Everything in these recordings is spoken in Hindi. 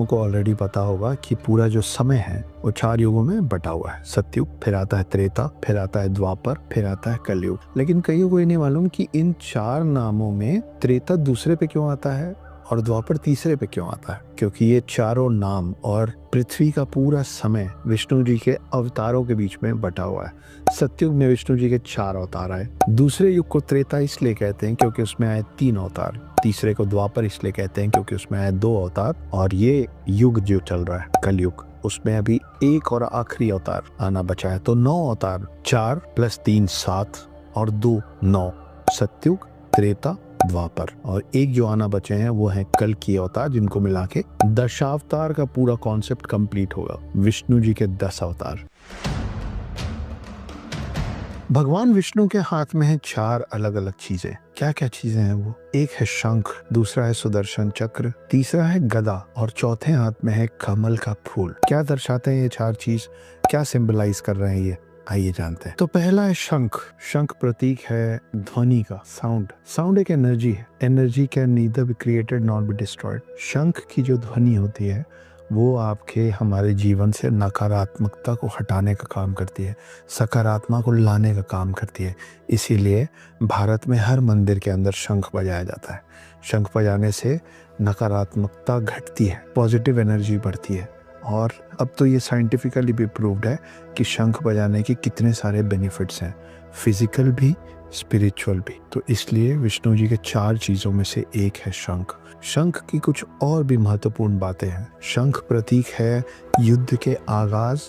को ऑलरेडी पता होगा कि पूरा जो समय है वो 4 युगों में बटा हुआ है। सतयुग, फिर आता है त्रेता, फिर आता है द्वापर, फिर आता है कलयुग। लेकिन कईयों को ये नहीं मालूम कि इन 4 नामों में त्रेता दूसरे पे क्यों आता है और द्वापर तीसरे पे क्यों आता है, क्योंकि ये चारों नाम और पृथ्वी का पूरा समय विष्णु जी के अवतारों के बीच में बटा हुआ है। सतयुग में विष्णु जी के 4 अवतार आए। दूसरे युग को त्रेता इसलिए कहते हैं क्योंकि उसमें आए 3 अवतार। तीसरे को द्वापर इसलिए कहते हैं क्योंकि उसमें आए 2 अवतार। और ये युग जो चल रहा है कलयुग, उसमें अभी एक और आखिरी अवतार आना बचा है। तो 9 अवतार, 4 + 3 7 और 2 9। सतयुग, त्रेता, द्वापर और एक जो आना बचे हैं वो है कल की अवतार, जिनको मिला के दशावतार का पूरा कॉन्सेप्ट कंप्लीट होगा। विष्णु जी के 10 अवतार। भगवान विष्णु के हाथ में है 4 अलग अलग चीजें। क्या क्या चीजें हैं वो? एक है शंख, दूसरा है सुदर्शन चक्र, तीसरा है गदा और चौथे हाथ में है कमल का फूल। क्या दर्शाते हैं ये 4 चीज, क्या सिंबलाइज कर रहे हैं ये, आइए जानते हैं। तो पहला है शंख। शंख प्रतीक है ध्वनि का, साउंड। साउंड एक एनर्जी है। Energy can neither be created not be destroyed. शंख की जो ध्वनि होती है वो आपके हमारे जीवन से नकारात्मकता को हटाने का काम करती है, सकारात्मक को लाने का काम करती है। इसीलिए भारत में हर मंदिर के अंदर शंख बजाया जाता है। शंख बजाने से नकारात्मकता घटती है, पॉजिटिव एनर्जी बढ़ती है। और अब तो ये साइंटिफिकली भी प्रूव्ड है कि शंख बजाने के कितने सारे बेनिफिट्स हैं, फिजिकल भी, स्पिरिचुअल भी। तो इसलिए विष्णु जी के 4 चीज़ों में से एक है शंख। शंख की कुछ और भी महत्वपूर्ण बातें हैं। शंख प्रतीक है युद्ध के आगाज,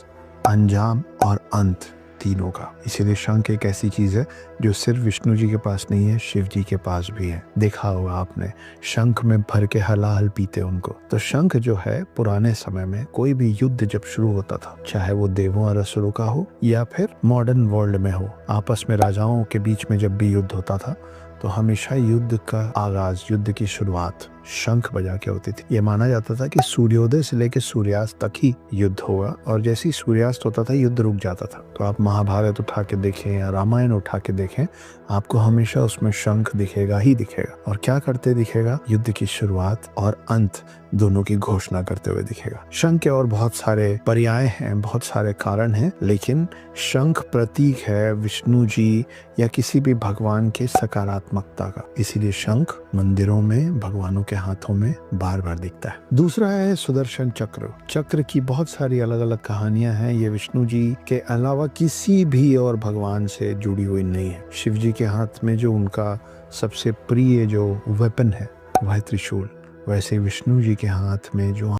अंजाम और अंत तीनों का। इसीलिए शंख एक ऐसी चीज है जो सिर्फ विष्णु जी के पास नहीं है, शिव जी के पास भी है। देखा होगा आपने, शंख में भर के हलाहल पीते उनको। तो शंख जो है पुराने समय में कोई भी युद्ध जब शुरू होता था, चाहे वो देवों और असुरों का हो या फिर मॉडर्न वर्ल्ड में हो, आपस में राजाओं के बीच में जब भी युद्ध होता था तो हमेशा युद्ध का आगाज, युद्ध की शुरुआत शंख बजा के होती थी। ये माना जाता था कि सूर्योदय से लेकर सूर्यास्त तक ही युद्ध होगा और जैसे ही सूर्यास्त होता था युद्ध रुक जाता था। तो आप महाभारत उठा के देखें या रामायण उठा के देखें, आपको हमेशा उसमें शंख दिखेगा ही दिखेगा। और क्या करते दिखेगा? युद्ध की शुरुआत और अंत दोनों की घोषणा करते हुए दिखेगा। शंख के और बहुत सारे पर्याय हैं, बहुत सारे कारण हैं, लेकिन शंख प्रतीक है विष्णु जी या किसी भी भगवान के सकारात्मकता का। इसीलिए शंख मंदिरों में भगवानों के हाथों में बार बार दिखता है। दूसरा है सुदर्शन चक्र। चक्र की बहुत सारी अलग अलग कहानियां हैं। ये विष्णु जी के अलावा किसी भी और भगवान से जुड़ी हुई नहीं है। शिव जी के हाथ में जो उनका सबसे प्रिय जो वेपन है वह त्रिशूल, वैसे विष्णु जी के हाथ में जो